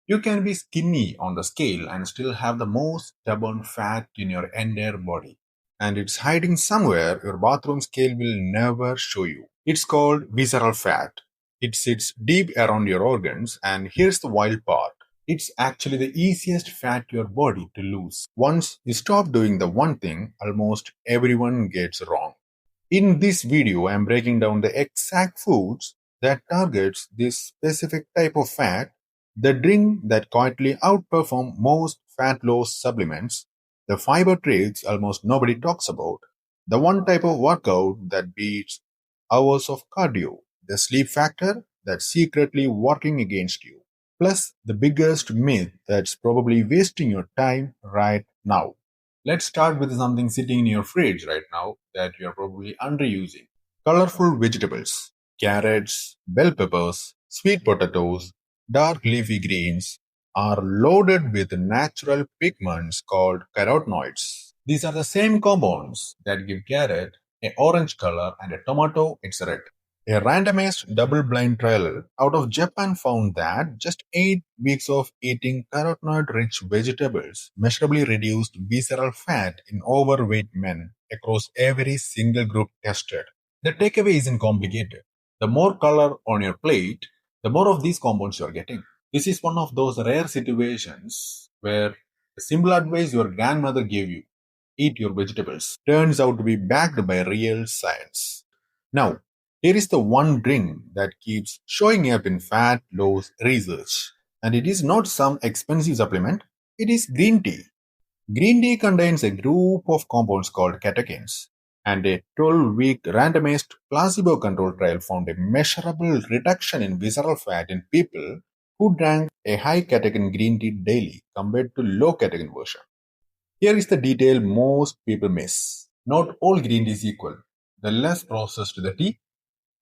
You can be skinny on the scale and still have the most stubborn fat in your entire body. And it's hiding somewhere your bathroom scale will never show you. It's called visceral fat. It sits deep around your organs, and here's the wild part. It's actually the easiest fat your body to lose. Once you stop doing the one thing almost everyone gets wrong. In this video, I am breaking down the exact foods that targets this specific type of fat, the drink that quietly outperform most fat loss supplements, the fiber tricks almost nobody talks about, the one type of workout that beats hours of cardio, the sleep factor that's secretly working against you, plus the biggest myth that's probably wasting your time right now. Let's start with something sitting in your fridge right now that you're probably underusing. Colorful vegetables, carrots, bell peppers, sweet potatoes, dark leafy greens are loaded with natural pigments called carotenoids. These are the same compounds that give carrot an orange color and a tomato its red. A randomized double-blind trial out of Japan found that just 8 weeks of eating carotenoid-rich vegetables measurably reduced visceral fat in overweight men across every single group tested. The takeaway isn't complicated. The more color on your plate, the more of these compounds you're getting. This is one of those rare situations where the simple advice your grandmother gave you, eat your vegetables, turns out to be backed by real science. Now, here is the one drink that keeps showing up in fat loss research. And it is not some expensive supplement, it is green tea. Green tea contains a group of compounds called catechins, and a 12-week randomized placebo-controlled trial found a measurable reduction in visceral fat in people who drank a high catechin green tea daily compared to low catechin version. Here is the detail most people miss. Not all green tea is equal. The less processed the tea,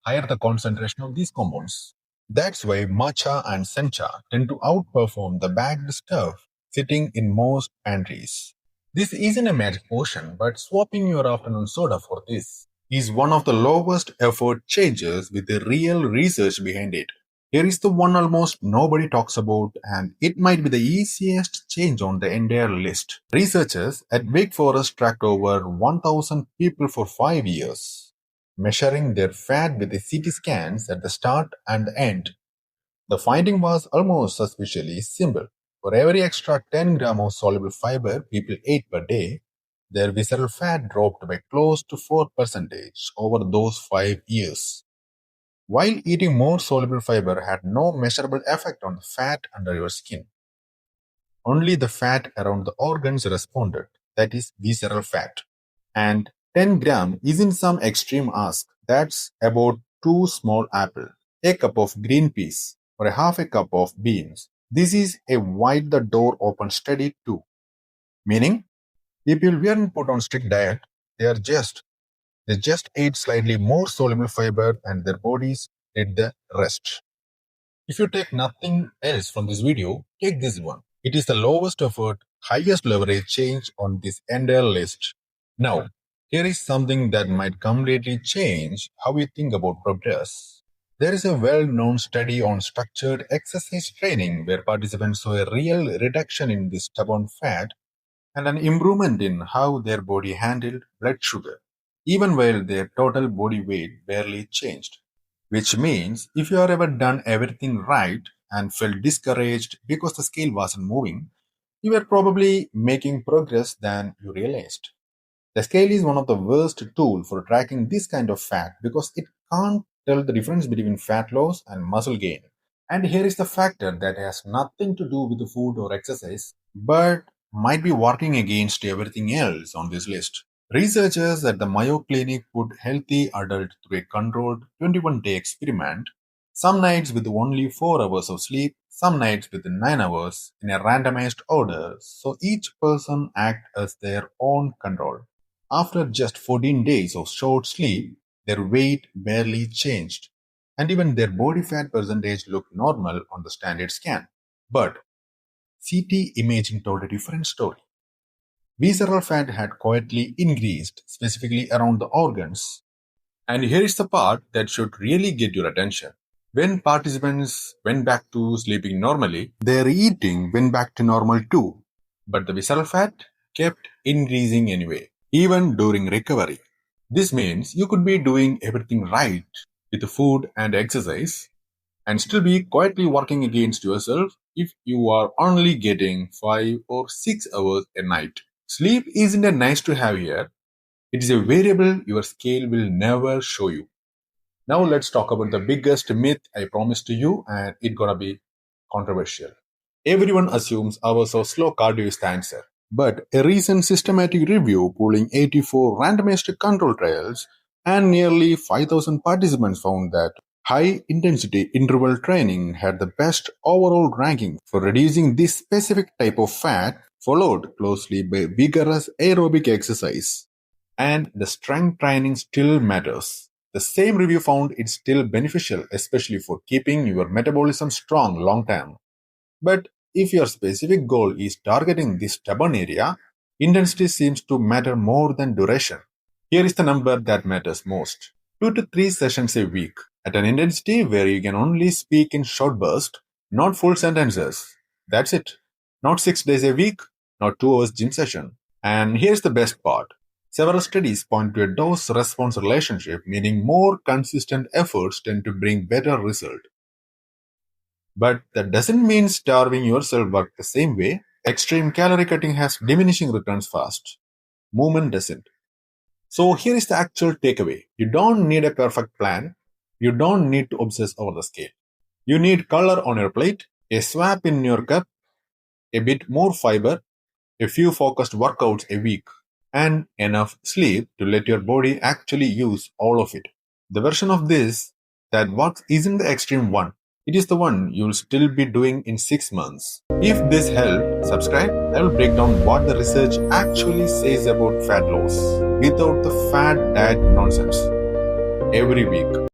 higher the concentration of these compounds. That's why matcha and sencha tend to outperform the bagged stuff sitting in most pantries. This isn't a magic potion, but swapping your afternoon soda for this is one of the lowest effort changes with the real research behind it. Here is the one almost nobody talks about, and it might be the easiest change on the entire list. Researchers at Wake Forest tracked over 1,000 people for 5 years, measuring their fat with the CT scans at the start and the end. The finding was almost suspiciously simple. For every extra 10 grams of soluble fiber people ate per day, their visceral fat dropped by close to 4% over those 5 years. While eating more soluble fiber had no measurable effect on the fat under your skin, only the fat around the organs responded, that is, visceral fat. And 10 gram isn't some extreme ask. That's about 2 small apples, a cup of green peas, or a half a cup of beans. This is a wide the door open study too. Meaning, people weren't put on strict diet, they just ate slightly more soluble fiber and their bodies did the rest. If you take nothing else from this video, take this one. It is the lowest effort, highest leverage change on this entire list. Now, here is something that might completely change how we think about progress. There is a well-known study on structured exercise training where participants saw a real reduction in this stubborn fat and an improvement in how their body handled blood sugar, even while their total body weight barely changed. Which means if you have ever done everything right and felt discouraged because the scale wasn't moving, you were probably making progress than you realized. The scale is one of the worst tools for tracking this kind of fat because it can't tell the difference between fat loss and muscle gain. And here is the factor that has nothing to do with the food or exercise, but might be working against everything else on this list. Researchers at the Mayo Clinic put healthy adults through a controlled 21-day experiment, some nights with only 4 hours of sleep, some nights with 9 hours, in a randomized order, so each person act as their own control. After just 14 days of short sleep, their weight barely changed, and even their body fat percentage looked normal on the standard scan. But CT imaging told a different story. Visceral fat had quietly increased, specifically around the organs. And here is the part that should really get your attention. When participants went back to sleeping normally, their eating went back to normal too. But the visceral fat kept increasing anyway, even during recovery. This means you could be doing everything right with food and exercise and still be quietly working against yourself if you are only getting 5 or 6 hours a night. Sleep isn't a nice to have here, it is a variable your scale will never show you. Now let's talk about the biggest myth I promised to you, and it's gonna be controversial. Everyone assumes hours of slow cardio is the answer. But a recent systematic review pooling 84 randomized control trials and nearly 5,000 participants found that high intensity interval training had the best overall ranking for reducing this specific type of fat, followed closely by vigorous aerobic exercise. And the strength training still matters. The same review found it still beneficial, especially for keeping your metabolism strong long term. But if your specific goal is targeting this stubborn area, intensity seems to matter more than duration. Here is the number that matters most: 2 to 3 sessions a week at an intensity where you can only speak in short bursts, not full sentences. That's it. Not 6 days a week, not 2 hours gym session. And here's the best part. Several studies point to a dose-response relationship, meaning more consistent efforts tend to bring better results. But that doesn't mean starving yourself works the same way. Extreme calorie cutting has diminishing returns fast. Movement doesn't. So here is the actual takeaway. You don't need a perfect plan. You don't need to obsess over the scale. You need color on your plate, a swap in your cup, a bit more fiber, a few focused workouts a week, and enough sleep to let your body actually use all of it. The version of this that works isn't the extreme one. It is the one you'll still be doing in 6 months. If this helped, subscribe. I will break down what the research actually says about fat loss without the fat diet nonsense every week.